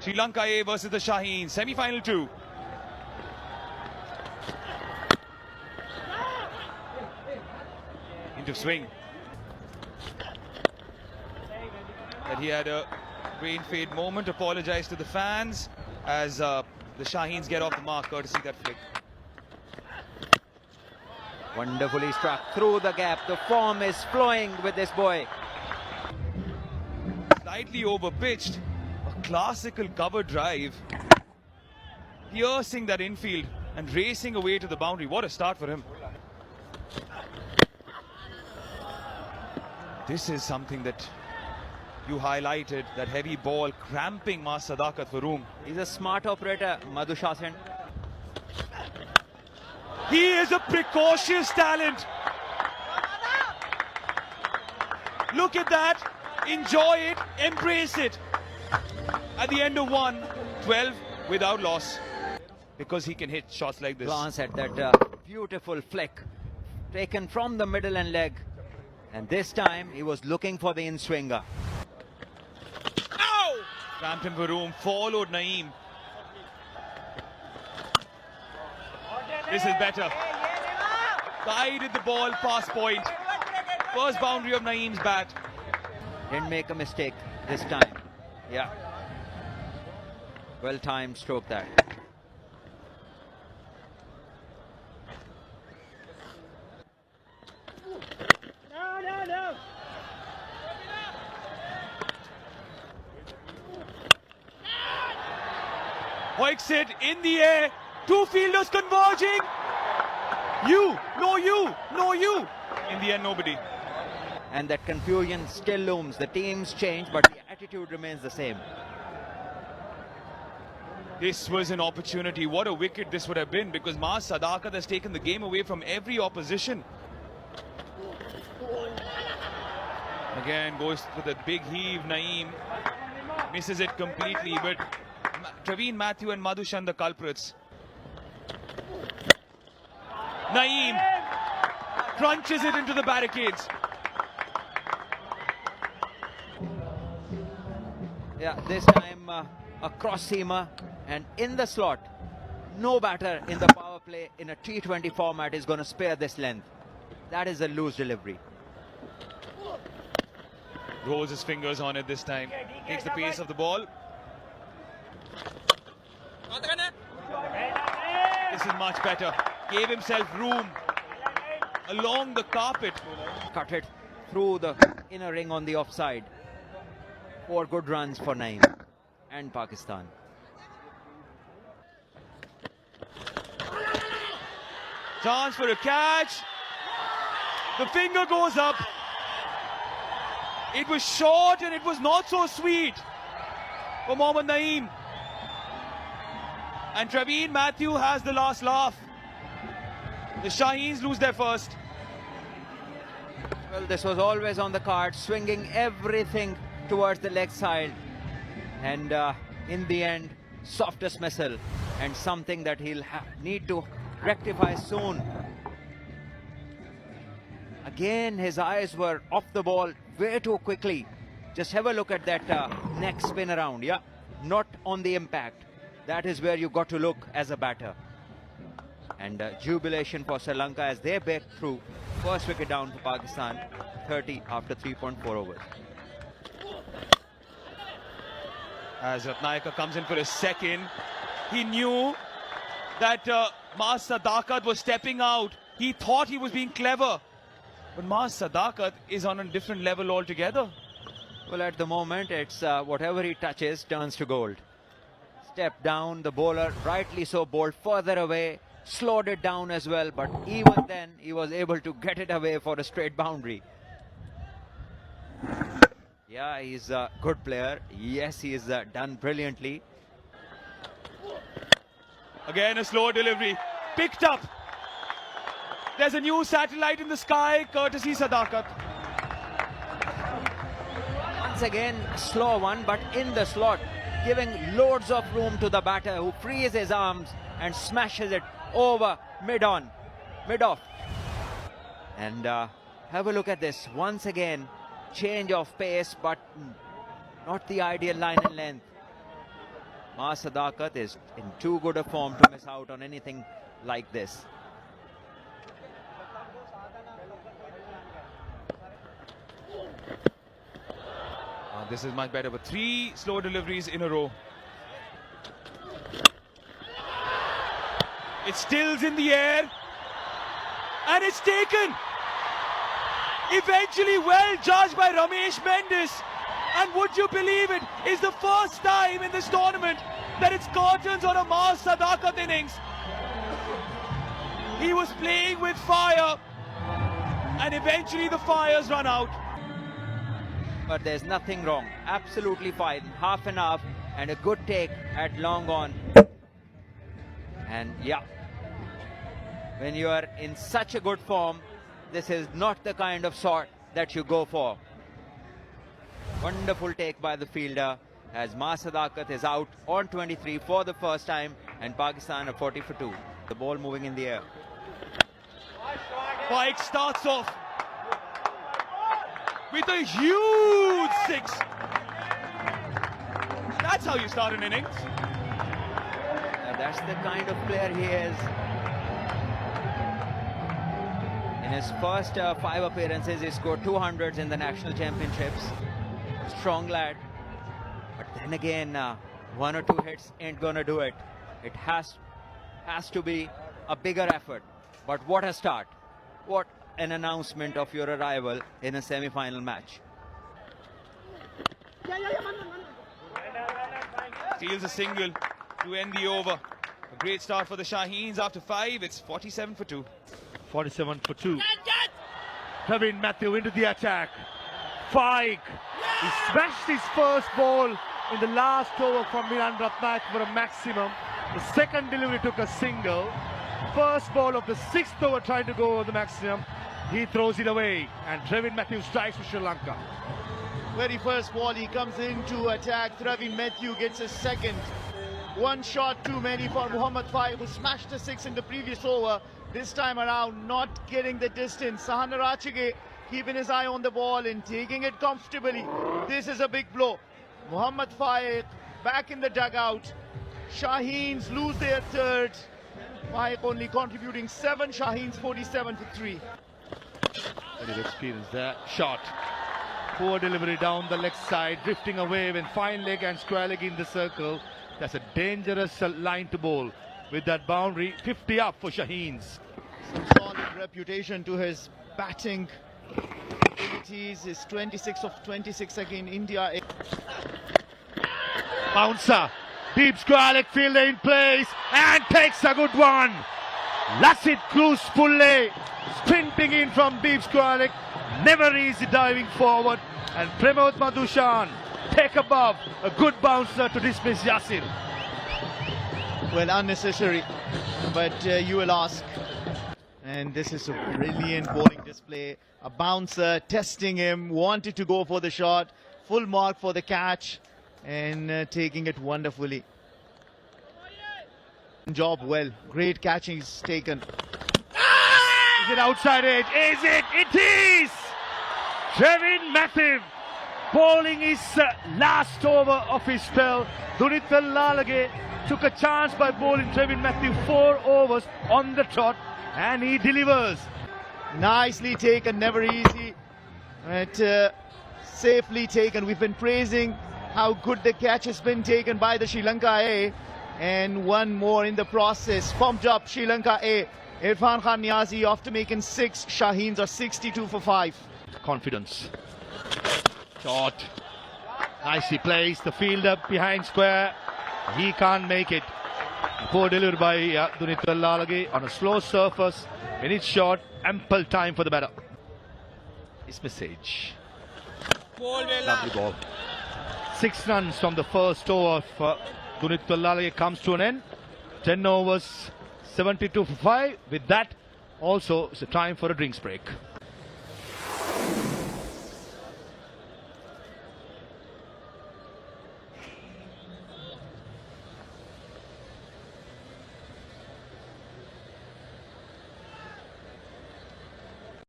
Sri Lanka A versus the Shaheen, semi-final 2. Into swing. That he had a brain fade moment. Apologized to the fans as the Shaheens get off the mark courtesy that flick. Wonderfully struck through the gap. The form is flowing with this boy. Slightly overpitched. A classical cover drive. Piercing that infield and racing away to the boundary. What a start for him. This is something that you highlighted, that heavy ball cramping Mas Sadakat for room. He's a smart operator, Madhushasan. He is a precocious talent. Look at that. Enjoy it. Embrace it. At the end of 12 without loss. Because he can hit shots like this. Glance at that beautiful flick taken from the middle and leg. And this time he was looking for the in-swinger. Ow! Cramped him for room. Followed Naeem. This is better. Guided the ball past point. First boundary of Naeem's bat. Didn't make a mistake this time. Yeah. Well-timed stroke that. No. Hoiks it in the air. Two fielders converging. You. In the end, nobody. And that confusion still looms. The teams change, but the attitude remains the same. This was an opportunity. What a wicket this would have been, because Mas Sadakat has taken the game away from every opposition. Again, goes with a big heave. Naeem misses it completely, but Traveen Matthew and Madhushan the culprits. Naeem crunches it into the barricades. Yeah, this time a cross-seamer and in the slot. No batter in the power play in a T20 format is going to spare this length. That is a loose delivery. Rolls his fingers on it this time. Takes the pace of the ball. This is much better. Gave himself room along the carpet. Cut it through the inner ring on the offside. 4 good runs for Naeem and Pakistan. Chance for a catch. The finger goes up. It was short and it was not so sweet for Mohammad Naeem. And Traveen Matthew has the last laugh. The Shaheens lose their first. Well, this was always on the card, swinging everything towards the leg side. And in the end, soft dismissal, and something that he'll need to rectify soon. Again, his eyes were off the ball way too quickly. Just have a look at that neck spin around. Yeah, not on the impact. That is where you got to look as a batter. And jubilation for Sri Lanka as they break through. First wicket down for Pakistan, 30 after 3.4 overs. As Ratnayaka comes in for a second, he knew that Mas Sadakat was stepping out. He thought he was being clever. But Mas Sadakat is on a different level altogether. Well, at the moment, it's whatever he touches turns to gold. Step down, the bowler, rightly so, bowled further away, slowed it down as well, but even then he was able to get it away for a straight boundary. Yeah, he's a good player. Yes, he is done brilliantly. Again, a slow delivery. Picked up. There's a new satellite in the sky, courtesy Sadakat. Once again, a slow one, but in the slot, giving loads of room to the batter who frees his arms and smashes it over mid-off. And have a look at this. Once again, change of pace, but not the ideal line and length. Mas Sadakat is in too good a form to miss out on anything like this. This is much better, but 3 slow deliveries in a row. It's stills in the air, and it's taken. Eventually well judged by Ramesh Mendes. And would you believe it, is the first time in this tournament that it's curtains on a Mas Sadakat innings. He was playing with fire, and eventually the fires run out. But there's nothing wrong. Absolutely fine. Half and half, and a good take at long on. And yeah, when you are in such a good form, this is not the kind of shot that you go for. Wonderful take by the fielder as Mas Sadakat is out on 23 for the first time, and Pakistan are 40 for 2. The ball moving in the air. Paik starts off with a huge 6. That's how you start an innings. That's the kind of player he is. In his first 5 appearances, he scored 200s in the national championships. Strong lad. But then again, 1 or 2 hits ain't gonna do it. It has to be a bigger effort. But what a start. What an announcement of your arrival in a semi-final match. Steals a single to end the over. A great start for the Shaheens. After 5, it's 47 for 2. 47 for 2. Praveen Matthew into the attack. Paik. He smashed his first ball in the last over from Miran Ratnak for a maximum. The second delivery took a single. First ball of the 6th over trying to go over the maximum. He throws it away, and Praveen Matthew strikes for Sri Lanka. Very first ball, he comes in to attack. Praveen Matthew gets a second. 1 shot too many for Mohammad Faik, who smashed a 6 in the previous over. This time around, not getting the distance. Sahana Rachige keeping his eye on the ball and taking it comfortably. This is a big blow. Mohammad Faik back in the dugout. Shaheens lose their third. Faik only contributing 7. Shaheens 47 for 3. Very experienced there. Shot. Poor delivery down the leg side, drifting away when fine leg and square leg in the circle. That's a dangerous line to bowl. With that boundary, 50 up for Shaheens. Some solid reputation to his batting abilities. Is 26 of 26 against India. Bouncer. Deep square leg fielder in place and takes a good one. Lassit Cruz Pulle sprinting in from deep square leg. Never easy diving forward. And Pramod Madhushan take above. A good bouncer to dismiss Yasir. Well, unnecessary, but you will ask. And this is a brilliant bowling display. A bouncer testing him, wanted to go for the shot. Full mark for the catch and taking it wonderfully. Job well. Great catching is taken. Is it outside edge? Is it? It is! Praveen Matthew bowling his last over of his spell. Dunitha Lalage took a chance by bowling Praveen Matthew 4 overs on the trot, and he delivers. Nicely taken, never easy, but safely taken. We've been praising how good the catch has been taken by the Sri Lanka A, and one more in the process. Pumped up Sri Lanka A. Irfan Khan Niazi after making 6. Shaheens are 62 for 5. Confidence. Shot. Nicely placed. The fielder behind square. He can't make it. Poor delivery by Dunitha Lalage on a slow surface. When it's short, ample time for the batter. His message. Lovely ball. 6 runs from the first over of Dunitha Lalage comes to an end. 10 overs, 72 for 5. With that, also, it's a time for a drinks break.